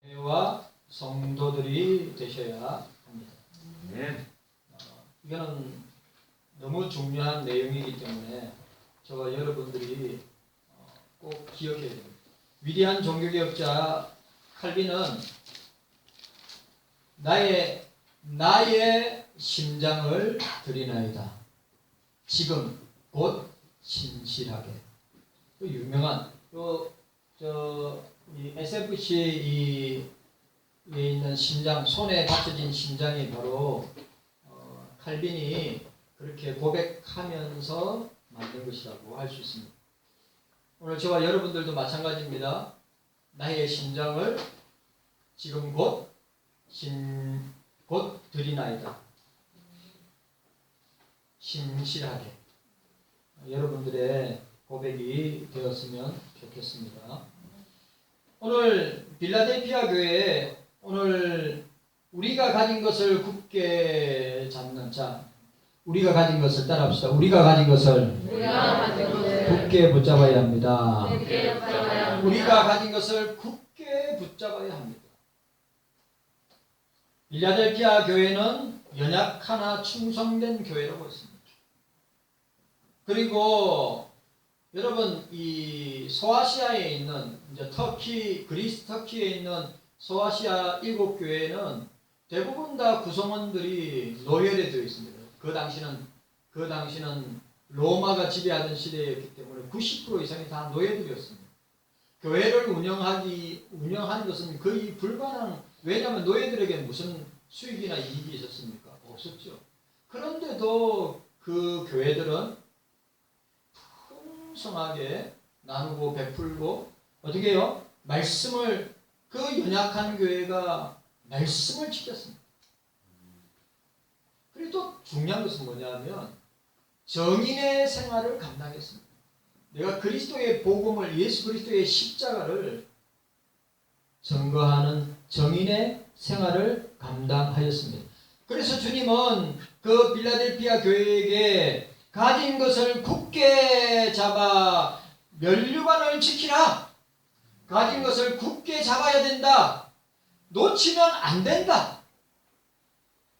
교회와 성도들이 되셔야 합니다. 네. 이거는 너무 중요한 내용이기 때문에 저와 여러분들이 꼭 기억해야 됩니다. 위대한 종교개혁자 칼빈은 나의 심장을 드리나이다. 지금 곧 신실하게. 유명한 이 SFC에 있는 심장, 손에 받쳐진 심장이 바로 칼빈이 그렇게 고백하면서 만든 것이라고 할 수 있습니다. 오늘 저와 여러분들도 마찬가지입니다. 나의 심장을 지금 곧 드리나이다. 신실하게. 여러분들의 고백이 되었으면 좋겠습니다. 오늘 빌라델피아 교회에 오늘 우리가 가진 것을 굳게 잡는 자, 우리가 가진 것을 따라합시다. 우리가 가진 것을 굳게 붙잡아야 합니다. 우리가 가진 것을 굳게 붙잡아야 합니다. 빌라델피아 교회는 연약하나 충성된 교회라고 했습니다. 그리고 여러분 이 소아시아에 있는 이제 그리스 터키에 있는 소아시아 7교회는 대부분 다 구성원들이 노예로 되어 있습니다. 그 당시는 로마가 지배하던 시대였기 때문에 90% 이상이 다 노예들이었습니다. 교회를 운영하는 것은 거의 불가능. 왜냐하면 노예들에게 무슨 수익이나 이익이 있었습니까? 없었죠. 그런데도 그 교회들은 풍성하게 나누고 베풀고 어떻게 해요? 그 연약한 교회가 말씀을 지켰습니다. 그리고 또 중요한 것은 뭐냐면 정인의 생활을 감당했습니다. 내가 그리스도의 복음을, 예수 그리스도의 십자가를 증거하는 정인의 생활을 감당하였습니다. 그래서 주님은 그 빌라델피아 교회에게 가진 것을 굳게 잡아 면류관을 지키라. 가진 것을 굳게 잡아야 된다. 놓치면 안 된다.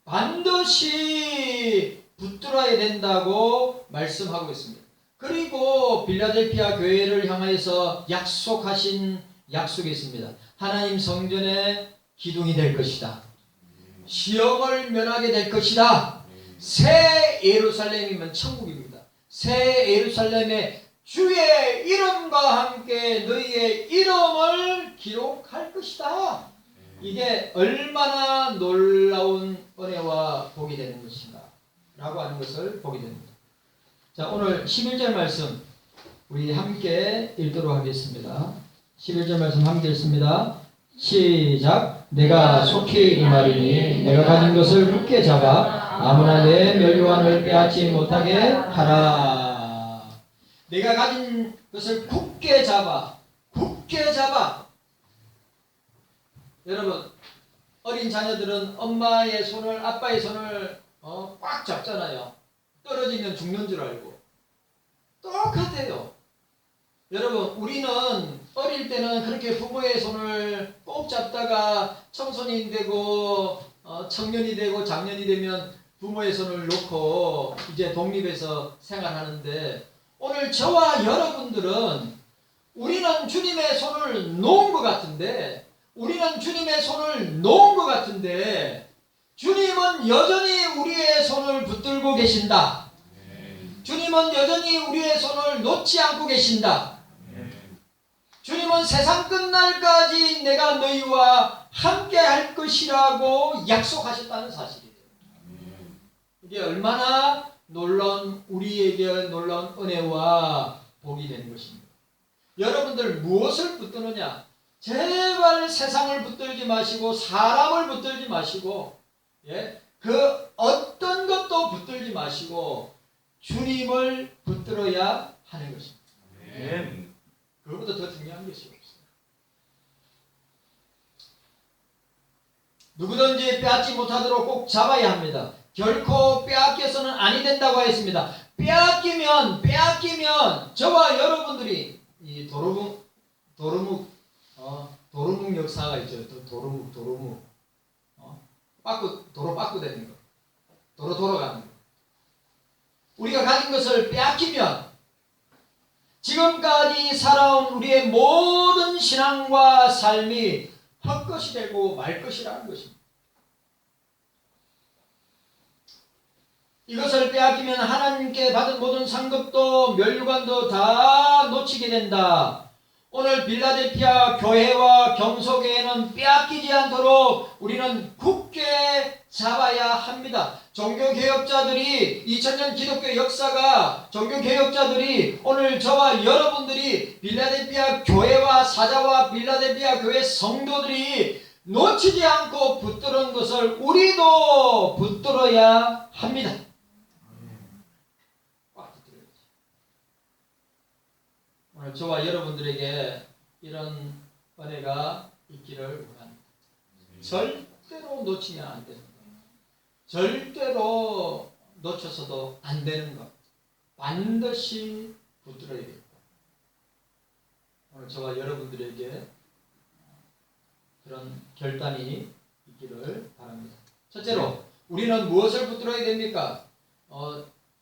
반드시 붙들어야 된다고 말씀하고 있습니다. 그리고 빌라델피아 교회를 향하여서 약속하신 약속이 있습니다. 하나님 성전의 기둥이 될 것이다. 시험을 면하게 될 것이다. 새 예루살렘이면 천국입니다. 새 예루살렘에 주의 이름과 함께 너희의 이름을 기록할 것이다. 이게 얼마나 놀라운 은혜와 복이 되는 것인가 라고 하는 것을 보게 됩니다. 자, 오늘 11절 말씀 우리 함께 읽도록 하겠습니다. 11절 말씀 함께 읽습니다. 시작. 내가 속히 이 말이니 내가 가진 것을 굳게 잡아 아무나 내 멸류관을 빼앗지 못하게 하라. 내가 가진 것을 굳게 잡아. 여러분, 어린 자녀들은 엄마의 손을, 아빠의 손을 꽉 잡잖아요. 떨어지면 죽는 줄 알고. 똑같아요. 여러분, 우리는 어릴 때는 그렇게 부모의 손을 꼭 잡다가 청소년이 되고 청년이 되고 장년이 되면 부모의 손을 놓고 이제 독립해서 생활하는데, 오늘 저와 여러분들은 우리는 주님의 손을 놓은 것 같은데 주님은 여전히 우리의 손을 붙들고 계신다. 주님은 여전히 우리의 손을 놓지 않고 계신다. 주님은 세상 끝날까지 내가 너희와 함께 할 것이라고 약속하셨다는 사실이에요. 이게 얼마나 우리에게 놀라운 은혜와 복이 되는 것입니다. 여러분들 무엇을 붙드느냐? 제발 세상을 붙들지 마시고 사람을 붙들지 마시고 그 어떤 것도 붙들지 마시고 주님을 붙들어야 하는 것입니다. 그것보다 더 중요한 것이 없어요. 누구든지 빼앗지 못하도록 꼭 잡아야 합니다. 결코 빼앗겨서는 아니 된다고 했습니다. 빼앗기면 저와 여러분들이 이 도루묵 도루묵 역사가 있죠. 도루묵. 도로 빠꾸되는 거. 도로 돌아가는 거. 우리가 가진 것을 빼앗기면 지금까지 살아온 우리의 모든 신앙과 삶이 헛것이 되고 말 것이라는 것입니다. 이것을 빼앗기면 하나님께 받은 모든 상급도 면류관도 다 놓치게 된다. 오늘 빌라델피아 교회와 경소교회는 빼앗기지 않도록 우리는 굳게 잡아야 합니다. 종교개혁자들이 2000년 기독교 역사가 종교개혁자들이 오늘 저와 여러분들이 빌라델피아 교회와 사자와 빌라델피아 교회 성도들이 놓치지 않고 붙들은 것을 우리도 붙들어야 합니다. 오늘 저와 여러분들에게 이런 은혜가 있기를 원합니다. 절대로 놓치면 안 됩니다. 절대로 놓쳐서도 안 되는 것. 반드시 붙들어야 됩니다. 오늘 저와 여러분들에게 그런 결단이 있기를 바랍니다. 첫째로 우리는 무엇을 붙들어야 됩니까?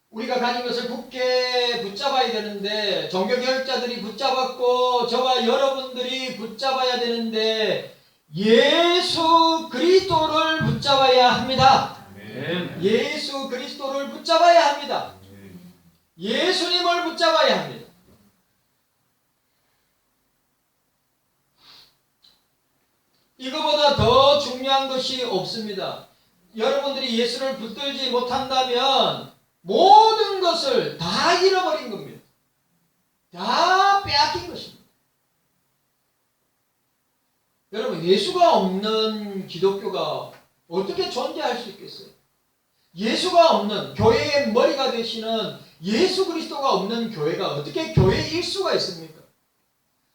우리가 가진 것을 굳게 붙잡아야 되는데 종교개혁자들이 붙잡았고 저와 여러분들이 붙잡아야 되는데 예수 그리스도를 붙잡아야 합니다. 예수 그리스도를 붙잡아야 합니다. 예수님을 붙잡아야 합니다. 이거보다 더 중요한 것이 없습니다. 여러분들이 예수를 붙들지 못한다면 모든 것을 다 잃어버린 겁니다. 다 빼앗긴 것입니다. 여러분, 예수가 없는 기독교가 어떻게 존재할 수 있겠어요? 예수가 없는 교회의 머리가 되시는 예수 그리스도가 없는 교회가 어떻게 교회일 수가 있습니까?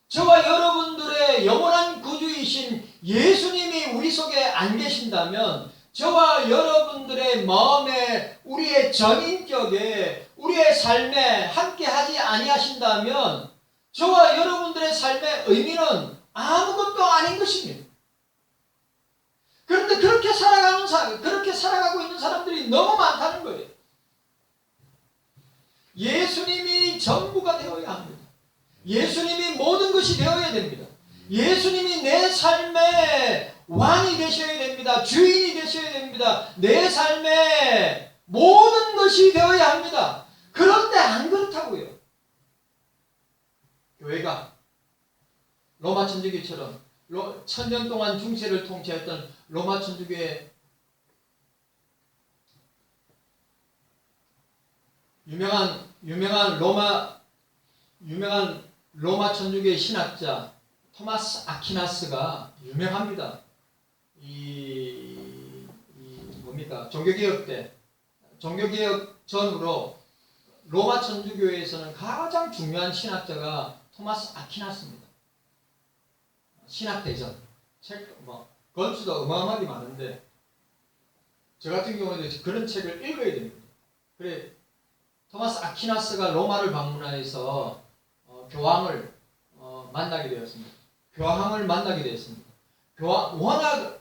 저와 여러분들의 영원한 구주이신 예수님이 우리 속에 안 계신다면 저와 여러분들의 마음에 우리의 전인격에 우리의 삶에 함께 하지 아니하신다면 저와 여러분들의 삶의 의미는 아무것도 아닌 것입니다. 그런데 그렇게 살아가고 있는 사람들이 너무 많다는 거예요. 예수님이 전부가 되어야 합니다. 예수님이 모든 것이 되어야 됩니다. 예수님이 내 삶의 왕이 되셔야 됩니다. 주인이 되셔야 됩니다. 내 삶의 모든 것이 되어야 합니다. 그런데 안 그렇다고요. 교회가 로마 천주교처럼 1000년 동안 중세를 통치했던 로마 천주교의 유명한 로마 천주교의 신학자 토마스 아퀴나스가 유명합니다. 종교개혁 때, 종교개혁 전으로 로마 천주교에서는 가장 중요한 신학자가 토마스 아퀴나스입니다. 신학대전 건수도 어마어마하게 많은데 저 같은 경우에도 그런 책을 읽어야 됩니다. 그래 토마스 아퀴나스가 로마를 방문해서 교황을 만나게 되었습니다. 교황을 만나게 되었습니다. 워낙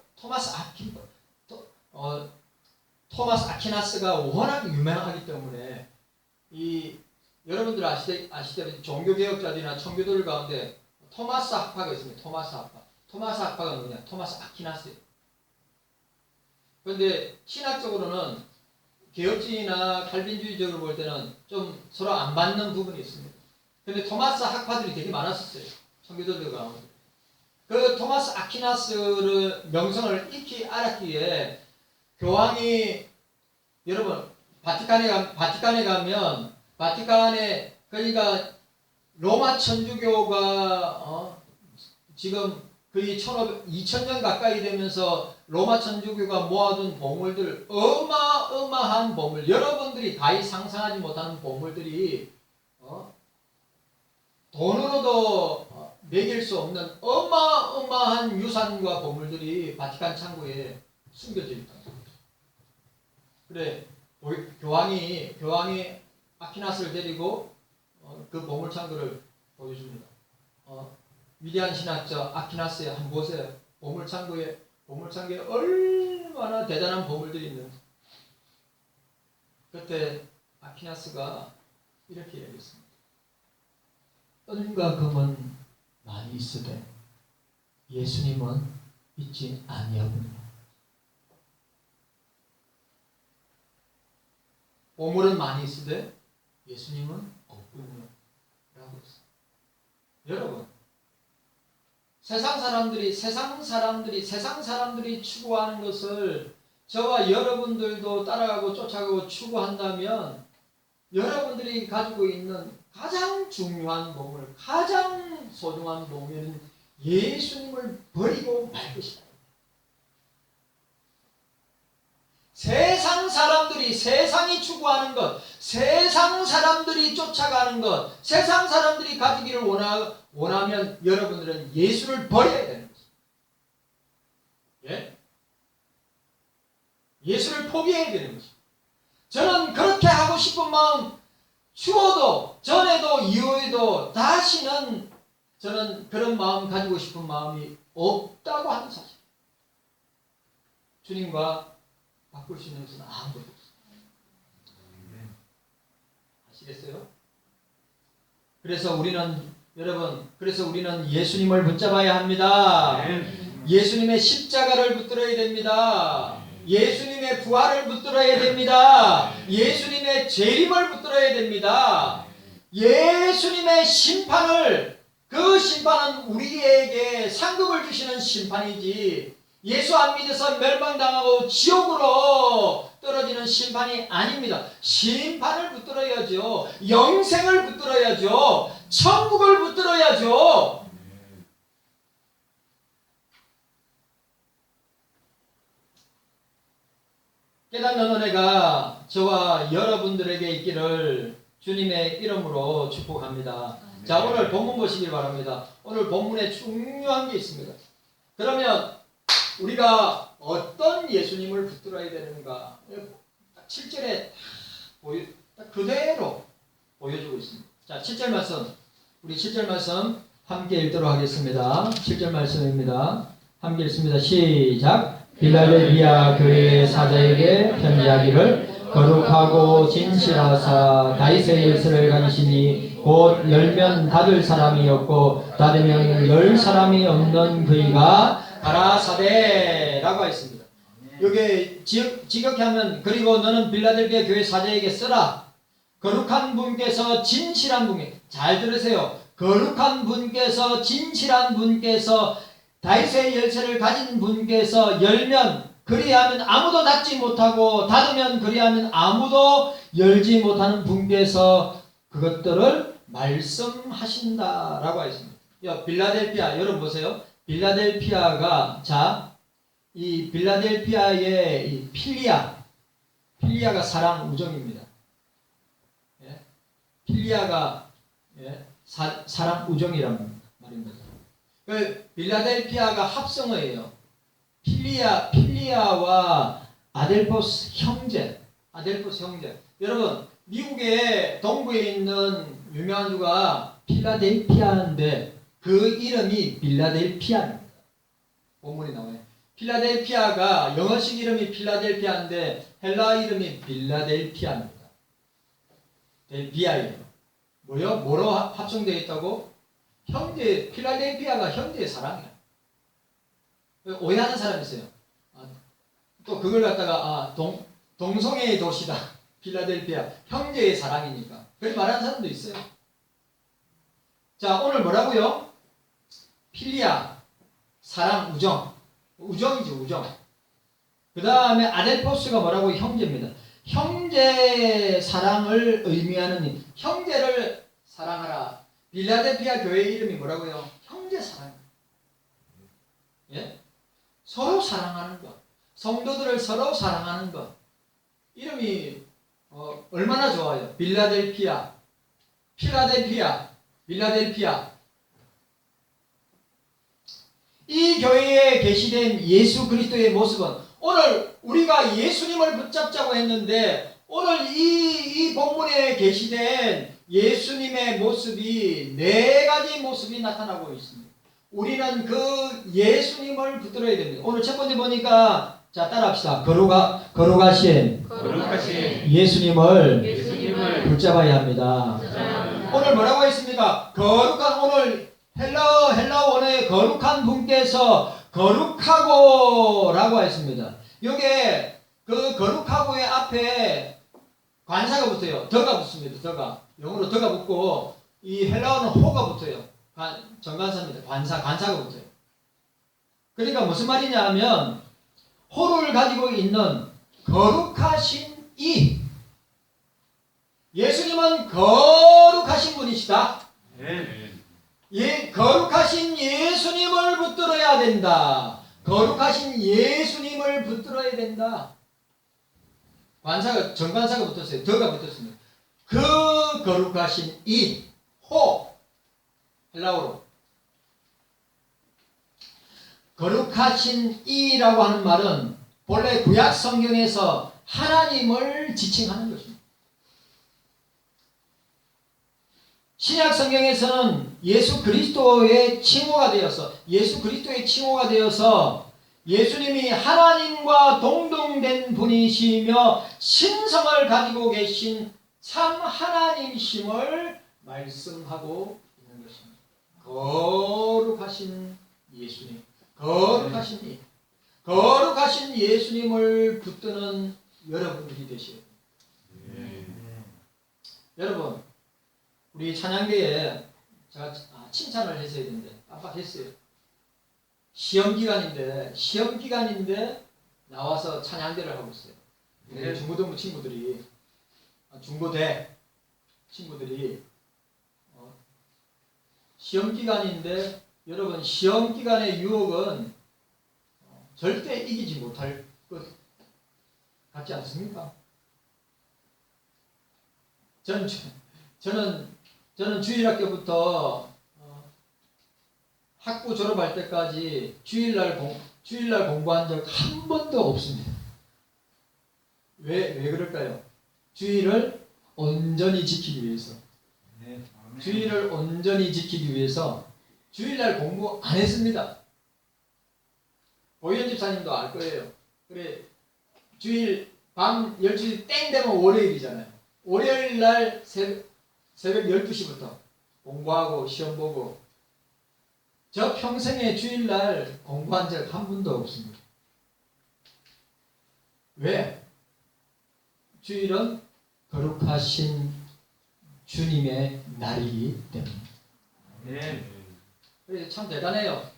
토마스 아퀴나스가 워낙 유명하기 때문에 여러분들 아시다시피 종교개혁자들이나 청교도들 가운데 토마스 학파가 있습니다. 토마스 학파가 누구냐? 토마스 아퀴나스예요. 그런데 신학적으로는 개혁주의나 칼빈주의적으로 볼 때는 좀 서로 안 맞는 부분이 있습니다. 그런데 토마스 학파들이 되게 많았었어요. 청교도들 가운데. 그 토마스 아퀴나스의 명성을 익히 알았기에 교황이 여러분 바티칸에 가면 바티칸에 그러니까 로마 천주교가 지금 거의 2000년 가까이 되면서 로마 천주교가 모아둔 보물들 어마어마한 보물 여러분들이 다히 상상하지 못하는 보물들이 돈으로도 매길 수 없는 어마어마한 유산과 보물들이 바티칸 창고에 숨겨져 있다. 그래 교황이 아퀴나스를 데리고 그 보물 창고를 보여줍니다. 위대한 신학자 아퀴나스에 한번 보세요. 보물창고에 얼마나 대단한 보물들이 있는지. 그때 아퀴나스가 이렇게 얘기했습니다. 은과 금은 많이 있으되 예수님은 있지 아니하군요. 보물은 많이 있으되 예수님은 없군요. 라고 했어요. 여러분, 세상 사람들이 추구하는 것을 저와 여러분들도 따라가고 쫓아가고 추구한다면 여러분들이 가지고 있는 가장 중요한 보물, 가장 소중한 보물은 예수님을 버리고 말 것이다. 세상이 추구하는 것, 세상 사람들이 쫓아가는 것, 세상 사람들이 가지기를 원하면 여러분들은 예수를 버려야 되는 것입니다. 예? 예수를 포기해야 되는 것입니다. 저는 그렇게 하고 싶은 마음 추워도 전에도 이후에도 다시는 저는 그런 마음 가지고 싶은 마음이 없다고 하는 사실. 주님과 바꿀 수 있는 것은 아무것도 없습니다. 아시겠어요? 그래서 우리는 예수님을 붙잡아야 합니다. 예수님의 십자가를 붙들어야 됩니다. 예수님의 부활을 붙들어야 됩니다. 예수님의 재림을 붙들어야 됩니다. 예수님의 그 심판은 우리에게 상급을 주시는 심판이지, 예수 안 믿어서 멸망당하고 지옥으로 떨어지는 심판이 아닙니다. 심판을 붙들어야죠. 영생을 붙들어야죠. 천국을 붙들어야죠. 깨닫는 은혜가 저와 여러분들에게 있기를 주님의 이름으로 축복합니다. 자, 오늘 본문 보시기 바랍니다. 오늘 본문에 중요한 게 있습니다. 그러면 우리가 어떤 예수님을 붙들어야 되는가? 7절에 그대로 보여주고 있습니다. 자, 7절 말씀. 우리 7절 말씀 함께 읽도록 하겠습니다. 7절 말씀입니다. 함께 읽습니다. 시작. 빌라델비아 교회의 사자에게 편지하기를 거룩하고 진실하사 다윗의 열쇠를 가지시니 곧 열면 닫을 사람이 없고 닫으면 열 사람이 없는 그이가 가라사대라고 했습니다. 여기 지극히 하면 그리고 너는 빌라델비아 교회 사자에게 쓰라. 거룩한 분께서 진실한 분께, 잘 들으세요. 거룩한 분께서 진실한 분께서 다윗의 열쇠를 가진 분께서 열면 그리하면 아무도 닫지 못하고 닫으면 그리하면 아무도 열지 못하는 분께서 그것들을 말씀하신다라고 했습니다. 빌라델피아 여러분 보세요. 빌라델피아가 이 빌라델피아의 이 필리아가 사랑 우정입니다. 예? 필리아가 사랑 우정이란 말입니다. 빌라델피아가 합성어예요. 필리아와 아델포스 형제. 여러분, 미국의 동부에 있는 유명한 주가 필라델피아인데 그 이름이 빌라델피아입니다. 본문이 나와요. 필라델피아가 영어식 이름이 필라델피아인데 헬라 이름이 빌라델피아입니다. 델피아예요. 뭐로 합성되어 있다고? 필라델피아가 형제의 사랑이야. 오해하는 사람이 있어요. 또 그걸 갖다가 동성애의 도시다. 필라델피아 형제의 사랑이니까 그렇게 말하는 사람도 있어요. 자, 오늘 뭐라고요? 필리아 사랑 우정이죠. 우정. 그 다음에 아델포스가 뭐라고? 형제입니다. 형제 사랑을 의미하는 형제를 사랑하라. 빌라델피아 교회 이름이 뭐라고요? 형제 사랑. 예? 서로 사랑하는 것. 성도들을 서로 사랑하는 것. 이름이 얼마나 좋아요. 빌라델피아, 빌라델피아. 이 교회에 계시된 예수 그리스도의 모습은 오늘 우리가 예수님을 붙잡자고 했는데 오늘 이 본문에 계시된 예수님의 모습이 4가지 모습이 나타나고 있습니다. 우리는 그 예수님을 붙들어야 됩니다. 오늘 첫 번째 보니까 자 따라합시다. 거룩하신 예수님을 붙잡아야 합니다. 오늘 뭐라고 했습니까? 거룩한 오늘 헬라 원어의 거룩한 분께서 거룩하고라고 했습니다. 요게 그 거룩하고의 앞에 관사가 붙어요. 더가 붙습니다. 더가 영어로 더가 붙고 이 헬라어는 호가 붙어요. 정관사입니다. 관사가 붙어요. 그러니까 무슨 말이냐 하면 호를 가지고 있는 거룩하신 이 예수님은 거룩하신 분이시다. 거룩하신 예수님을 붙들어야 된다. 거룩하신 예수님을 붙들어야 된다. 정관사가 붙었어요. 더가 붙었습니다. 그 거룩하신 이 호 헬라어로 거룩하신 이라고 하는 말은 본래 구약 성경에서 하나님을 지칭하는 것입니다. 신약 성경에서는 예수 그리스도의 칭호가 되어서 예수님이 하나님과 동등된 분이시며 신성을 가지고 계신 참 하나님이심을 말씀하고 있는 것입니다. 거룩하신 예수님, 거룩하신 예수님을 붙드는 여러분들이 되셔야 됩니다. 여러분, 우리 찬양대에 제가 칭찬을 했어야 되는데 깜빡했어요. 시험 기간인데 나와서 찬양대를 하고 있어요. 중고등부 친구들이 중고대 친구들이 시험 기간인데 여러분 시험 기간의 유혹은 절대 이기지 못할 것 같지 않습니까? 저는 주일학교부터 학부 졸업할 때까지 주일날 공부한 적 한 번도 없습니다. 왜 그럴까요? 주일을 온전히 지키기 위해서. 주일을 온전히 지키기 위해서 주일날 공부 안 했습니다. 고현 집사님도 알 거예요. 그래 주일 밤 12시 땡 되면 월요일이잖아요. 월요일날 새벽 12시부터 공부하고 시험 보고 저 평생에 주일날 공부한 적 한 번도 없습니다. 왜? 주일은 거룩하신 주님의 날이기 때문에. 그래서 참 대단해요.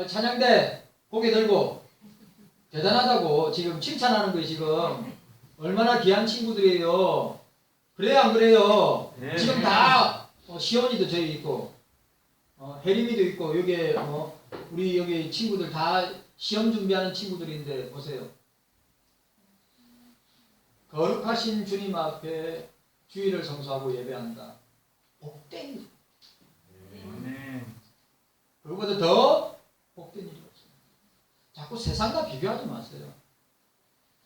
찬양대 고개 들고 대단하다고 지금 칭찬하는 거예요. 지금 얼마나 귀한 친구들이에요. 그래요 안 그래요? 지금 다 시온이도 저기 있고 혜림이도 있고 여기 우리 여기 친구들 다 시험 준비하는 친구들인데 보세요. 거룩하신 주님 앞에 주일을 성수하고 예배한다. 복된 일. 그거보다 더 복된 일이 없습니다. 자꾸 세상과 비교하지 마세요.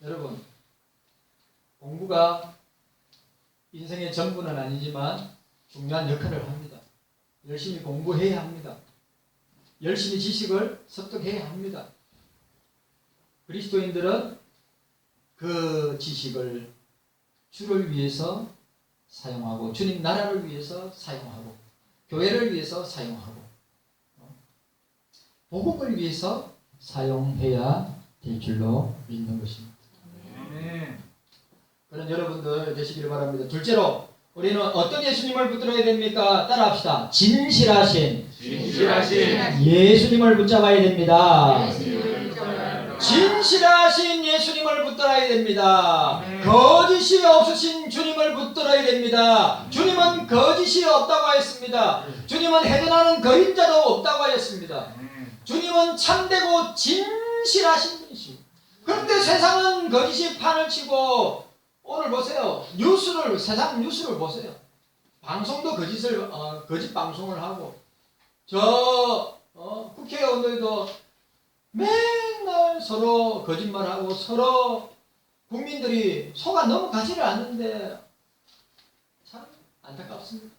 여러분, 공부가 인생의 전부는 아니지만 중요한 역할을 합니다. 열심히 공부해야 합니다. 열심히 지식을 습득해야 합니다. 그리스도인들은 그 지식을 주를 위해서 사용하고 주님 나라를 위해서 사용하고 교회를 위해서 사용하고 복음을 위해서 사용해야 될 줄로 믿는 것입니다. 그런 여러분들 되시기를 바랍니다. 둘째로 우리는 어떤 예수님을 붙들어야 됩니까? 따라합시다. 진실하신 예수님을 붙잡아야 됩니다. 진실하신 예수님을 붙들어야 됩니다. 거짓이 없으신 주님을 붙들어야 됩니다. 주님은 거짓이 없다고 하였습니다. 주님은 해전하는 그림자도 없다고 하였습니다. 주님은 참되고 진실하신 분이십니다. 그런데 세상은 거짓이 판을 치고 오늘 보세요. 세상 뉴스를 보세요. 방송도 거짓 방송을 하고 국회의원들도 맨날 서로 거짓말하고 서로 국민들이 속아 넘어가지를 않는데 참 안타깝습니다.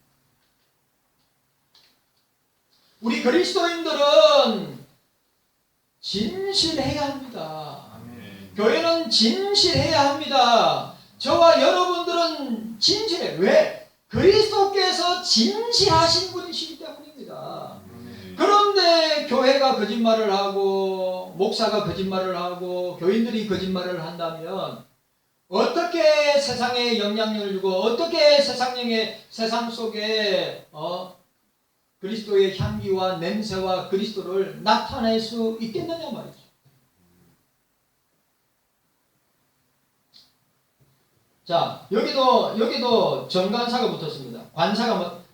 우리 그리스도인들은 진실해야 합니다. 교회는 진실해야 합니다. 저와 여러분들은 진실해. 왜? 그리스도께서 진실하신 분이시기 때문입니다. 그런데 교회가 거짓말을 하고 목사가 거짓말을 하고 교인들이 거짓말을 한다면 어떻게 세상에 영향력을 주고 어떻게 세상 속에 그리스도의 향기와 냄새와 그리스도를 나타낼 수 있겠느냐 말이죠. 자, 여기도 정관사가 붙었습니다.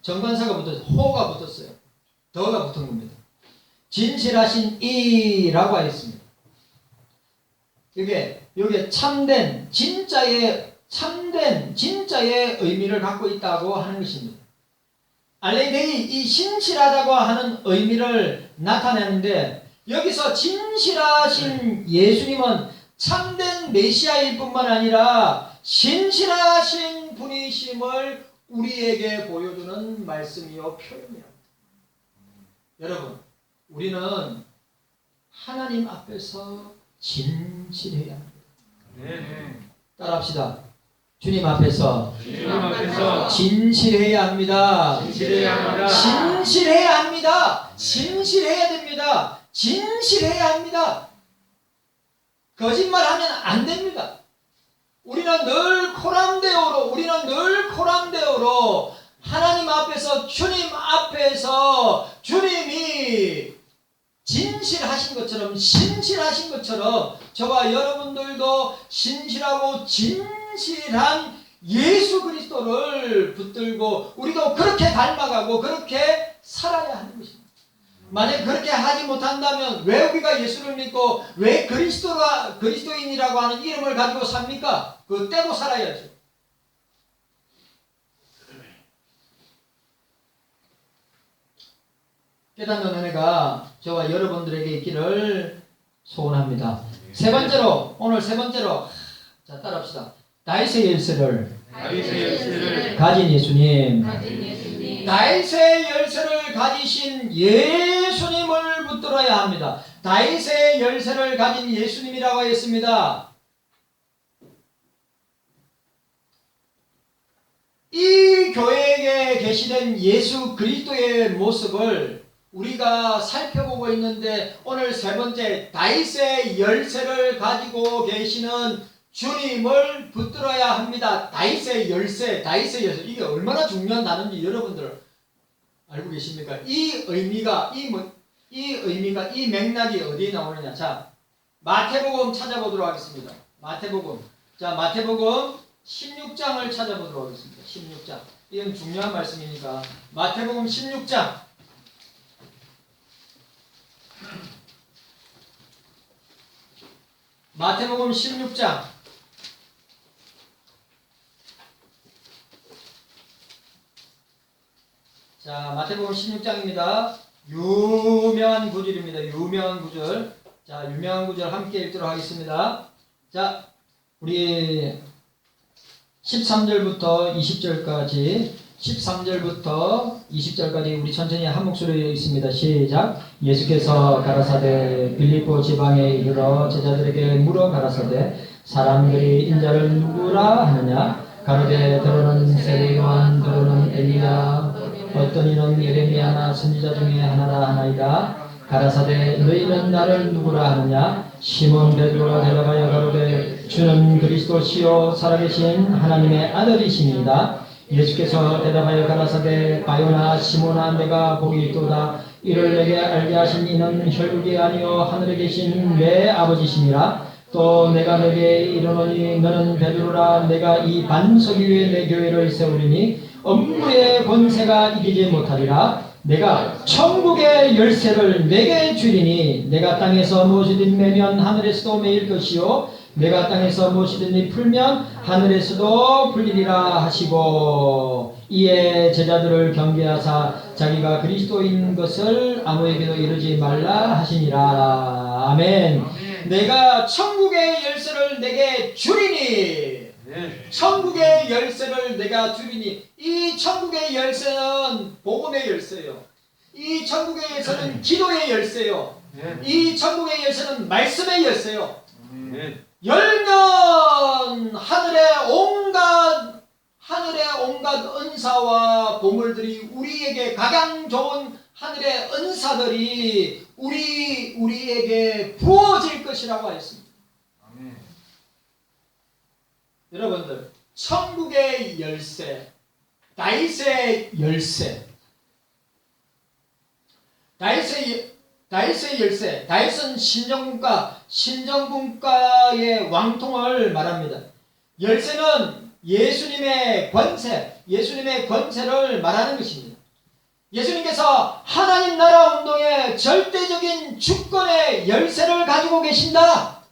정관사가 붙었어요. 호가 붙었어요. 더가 붙은 겁니다. 진실하신 이라고 하였습니다. 이게 참된 진짜의 의미를 갖고 있다고 하는 것입니다. 알레데이 이 진실하다고 하는 의미를 나타내는데 여기서 진실하신 예수님은 참된 메시아일 뿐만 아니라 진실하신 분이심을 우리에게 보여주는 말씀이요 표현이요. 여러분, 우리는 하나님 앞에서 진실해야 합니다. 네. 따라합시다. 주님 앞에서 진실해야 합니다. 진실해야 합니다. 진실해야 됩니다. 진실해야 합니다. 거짓말하면 안 됩니다. 우리는 늘 코람데오로 하나님 앞에서 주님 앞에서 주님이 진실하신 것처럼 신실하신 것처럼 저와 여러분들도 신실하고 진실한 예수 그리스도를 붙들고 우리도 그렇게 닮아가고 그렇게 살아야 하는 것입니다. 만약 그렇게 하지 못한다면 왜 우리가 예수를 믿고 왜 그리스도인이라고 하는 이름을 가지고 삽니까? 그거 떼고 살아야죠. 깨닫는 은혜가 저와 여러분들에게 있기를 소원합니다. 오늘 세 번째로 자 따라합시다. 다윗의 열쇠를 가진 예수님. 다윗의 열쇠를 가지신 예수님을 붙들어야 합니다. 다윗의 열쇠를 가진 예수님이라고 했습니다. 이 교회에 계시된 예수 그리스도의 모습을 우리가 살펴보고 있는데 오늘 세 번째 다윗의 열쇠를 가지고 계시는 주님을 붙들어야 합니다. 다윗의 열쇠 이게 얼마나 중요한 단어인지 여러분들 알고 계십니까? 이 맥락이 어디에 나오느냐? 자, 마태복음 찾아보도록 하겠습니다. 마태복음 16장을 찾아보도록 하겠습니다. 16장. 이건 중요한 말씀이니까 마태복음 16장. 마태복음 16장. 자, 마태복음 16장입니다. 유명한 구절입니다. 유명한 구절. 자, 유명한 구절 함께 읽도록 하겠습니다. 자, 우리 13절부터 20절까지 우리 천천히 한 목소리로 읽습니다. 시작. 예수께서 가라사대 빌립보 지방에 이르러 제자들에게 물어 가라사대 사람들이 인자를 누구라 하느냐 가로되 더러는 세례 요한 더러는 엘리야 어떤 이는 예레미야나 선지자 중에 하나라 하나이다. 가라사대 너희는 나를 누구라 하느냐 시몬 베드로가 대답하여 가로되 주는 그리스도시요 살아계신 하나님의 아들이시니이다. 예수께서 대답하여 가라사대 바요나 시몬아 내가 복이 있도다. 이를 내게 알게 하신 이는 혈육이 아니요 하늘에 계신 내 아버지시니라. 또 내가 너에게 이르노니 너는 베드로라. 내가 이 반석 위에 내 교회를 세우리니 엄무의 권세가 이기지 못하리라. 내가 천국의 열쇠를 내게 주리니 내가 땅에서 무엇이든 매면 하늘에서도 매일 것이요 내가 땅에서 무엇이든 풀면 하늘에서도 풀리리라 하시고 이에 제자들을 경계하사 자기가 그리스도인 것을 아무에게도 이르지 말라 하시니라. 아멘. 내가 천국의 열쇠를 내게 주리니 천국의 열쇠를 내가 주리니 이 천국의 열쇠는 복음의 열쇠예요. 이 천국의 열쇠는 기도의 열쇠요. 네. 이 천국의 열쇠는 말씀의 열쇠요. 네. 열면 하늘의 온갖 은사와 보물들이 우리에게 가장 좋은 하늘의 은사들이 우리에게 부어질 것이라고 하였습니다. 아멘. 여러분들, 천국의 열쇠, 다윗의 열쇠, 다윗의 열쇠, 다윗은 신정국가의 왕통을 말합니다. 열쇠는 예수님의 권세를 말하는 것입니다. 예수님께서 하나님 나라 운동의 절대적인 주권의 열쇠를 가지고 계신다.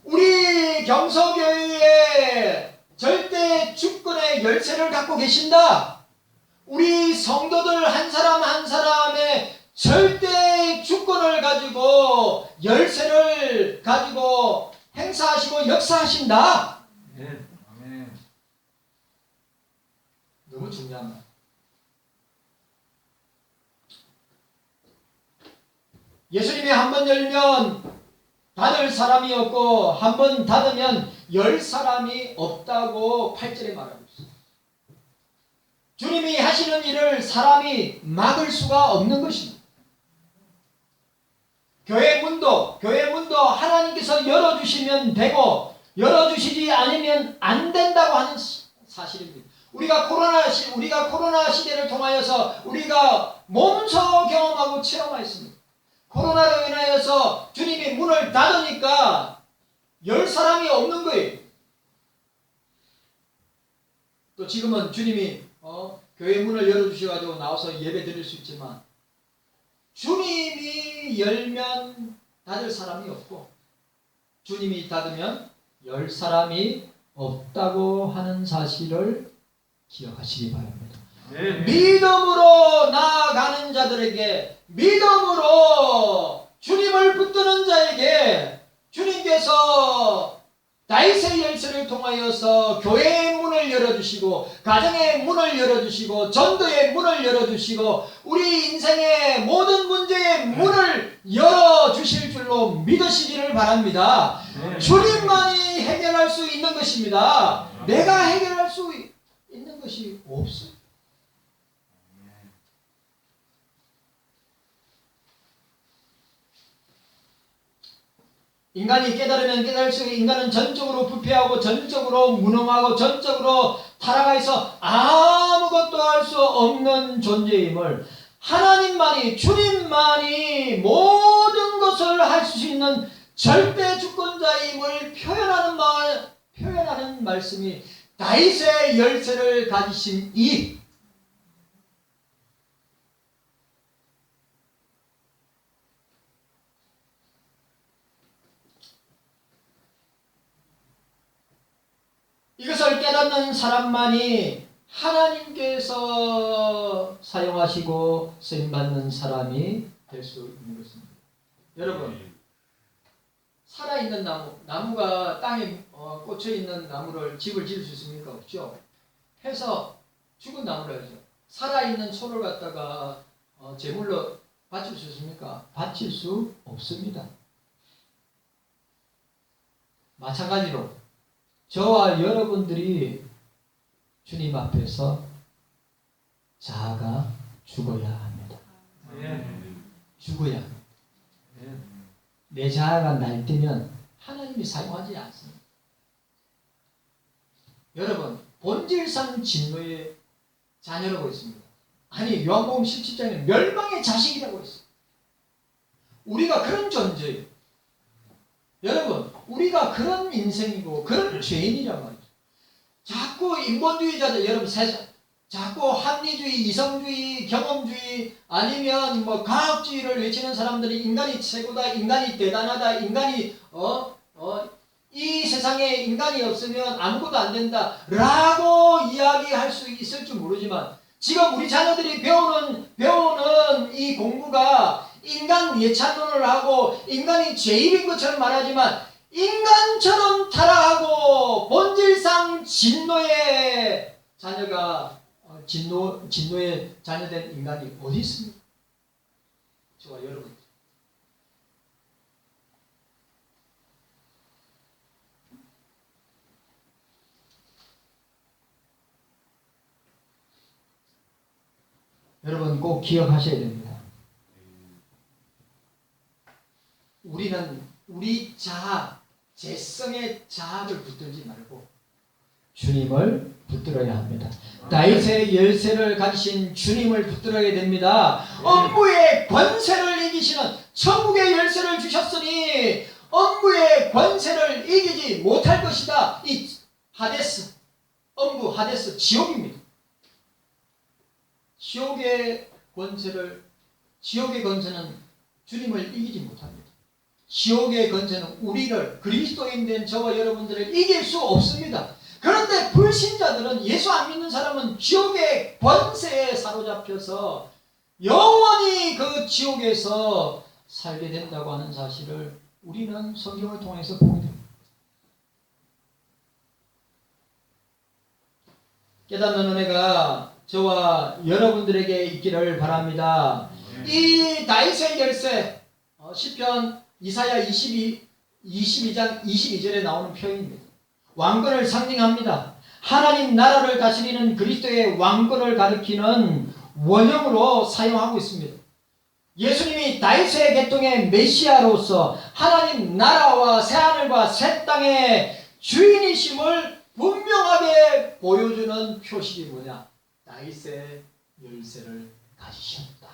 우리 경서교회의 절대 주권의 열쇠를 갖고 계신다. 우리 성도들 한 사람 한 사람의 절대 주권을 가지고 열쇠를 가지고 행사하시고 역사하신다. 네. 아멘. 너무 중요한 말. 예수님이 한 번 열면 닫을 사람이 없고 한 번 닫으면 열 사람이 없다고 8절에 말하고 있습니다. 주님이 하시는 일을 사람이 막을 수가 없는 것입니다. 교회 문도 하나님께서 열어주시면 되고 열어주시지 않으면 안 된다고 하는 사실입니다. 우리가 코로나 시대를 통하여서 우리가 몸소 경험하고 체험하였습니다. 코로나로 인하여서 주님이 문을 닫으니까 열 사람이 없는 거예요. 또 지금은 주님이 교회 문을 열어주셔가지고 나와서 예배 드릴 수 있지만 주님이 열면 닫을 사람이 없고 주님이 닫으면 열 사람이 없다고 하는 사실을 기억하시기 바랍니다. 네. 믿음으로 나아가는 자들에게, 믿음으로 주님을 붙드는 자에게 주님께서 다윗의 열쇠를 통하여서 교회의 문을 열어주시고 가정의 문을 열어주시고 전도의 문을 열어주시고 우리 인생의 모든 문제의 문을 열어주실 줄로 믿으시기를 바랍니다. 네. 주님만이 해결할 수 있는 것입니다. 내가 해결할 수 있는 것이 없어요. 인간이 깨달으면 깨달을수록 인간은 전적으로 부패하고 전적으로 무능하고 전적으로 타락하 있어 아무것도 할 수 없는 존재임을 하나님만이, 주님만이 모든 것을 할 수 있는 절대 주권자임을 표현하는 말씀이 다윗의 열쇠를 가지신 이것을 깨닫는 사람만이 하나님께서 사용하시고 쓰임받는 사람이 될 수 있는 것입니다. 여러분, 살아있는 나무가 땅에 꽂혀있는 나무를 집을 지을 수 있습니까? 없죠. 해서 죽은 나무를 하죠. 살아있는 소를 갖다가 제물로 바칠 수 있습니까? 바칠 수 없습니다. 마찬가지로 저와 여러분들이 주님 앞에서 자아가 죽어야 합니다. 죽어야 합니다. 내 자아가 날뛰면 하나님이 사용하지 않습니다. 여러분, 본질상 진노의 자녀라고 있습니다. 아니, 요한복음 17장에 멸망의 자식이라고 있습니다. 우리가 그런 존재예요. 여러분, 우리가 그런 인생이고 그런 죄인이란 말이죠. 자꾸 인본주의자들, 여러분, 자꾸 합리주의, 이성주의, 경험주의 아니면 과학주의를 외치는 사람들이 인간이 최고다, 인간이 대단하다, 인간이 이 세상에 인간이 없으면 아무것도 안 된다 라고 이야기할 수 있을지 모르지만 지금 우리 자녀들이 배우는 이 공부가 인간 예찬론을 하고 인간이 죄인인 것처럼 말하지만 인간처럼 타락하고 본질상 진노의 자녀가 진노의 자녀된 인간이 어디 있습니까? 저와 여러분. 여러분 꼭 기억하셔야 됩니다. 우리는 우리 자아, 재성의 자아를 붙들지 말고 주님을 붙들어야 합니다. 다윗의 열쇠를 가지신 주님을 붙들어야 됩니다. 엄부의 권세를 이기시는 천국의 열쇠를 주셨으니 엄부의 권세를 이기지 못할 것이다. 이 하데스, 엄부 하데스 지옥입니다. 지옥의 권세는 주님을 이기지 못합니다. 지옥의 권세는 우리를, 그리스도인 된 저와 여러분들을 이길 수 없습니다. 그런데 불신자들은, 예수 안 믿는 사람은 지옥의 권세에 사로잡혀서 영원히 그 지옥에서 살게 된다고 하는 사실을 우리는 성경을 통해서 보게 됩니다. 깨닫는 은혜가 저와 여러분들에게 있기를 바랍니다. 이 다윗의 열쇠, 시편 이사야 22장 22절에 나오는 표현입니다. 왕권을 상징합니다. 하나님 나라를 다스리는 그리스도의 왕권을 가리키는 원형으로 사용하고 있습니다. 예수님이 다윗의 계통의 메시아로서 하나님 나라와 새하늘과 새 땅의 주인이심을 분명하게 보여주는 표식이 뭐냐? 다윗의 열쇠를 가지셨다.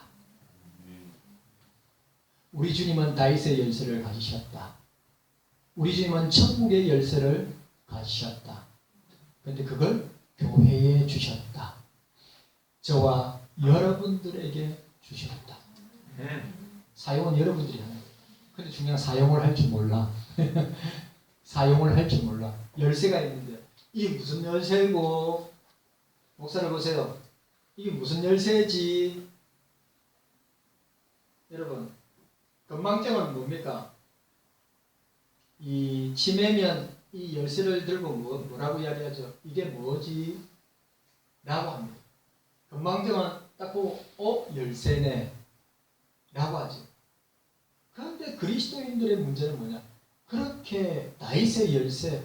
우리 주님은 다윗의 열쇠를 가지셨다. 우리 주님은 천국의 열쇠를 가지셨다. 그런데 그걸 교회에 주셨다. 저와 여러분들에게 주셨다. 사용은 여러분들이 하는 거예요. 근데 중요한 사용을 할 줄 몰라. 사용을 할 줄 몰라. 열쇠가 있는데 이게 무슨 열쇠고? 목사를 보세요. 이게 무슨 열쇠지? 여러분, 건망증은 뭡니까? 이 치매면 이 열쇠를 들고 뭐라고 이야기하죠? 이게 뭐지? 라고 합니다. 건망증은 딱 보고 열쇠네 라고 하죠. 그런데 그리스도인들의 문제는 뭐냐? 그렇게 다윗의 열쇠,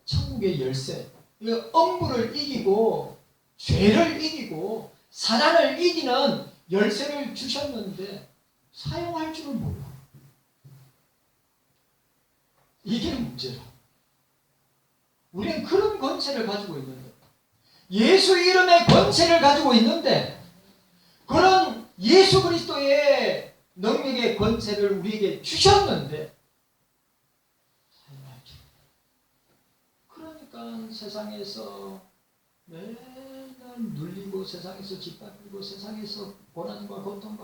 천국의 열쇠, 이거 엄부를 이기고 죄를 이기고 사단을 이기는 열쇠를 주셨는데 사용할 줄은 몰라. 이게 문제라. 우리는 그런 권세를 가지고 있는데, 예수 이름의 권세를 가지고 있는데, 그런 예수 그리스도의 능력의 권세를 우리에게 주셨는데 사용할 줄. 그러니까 세상에서 맨날 눌리고, 세상에서 짓밟히고, 세상에서 고난과 고통과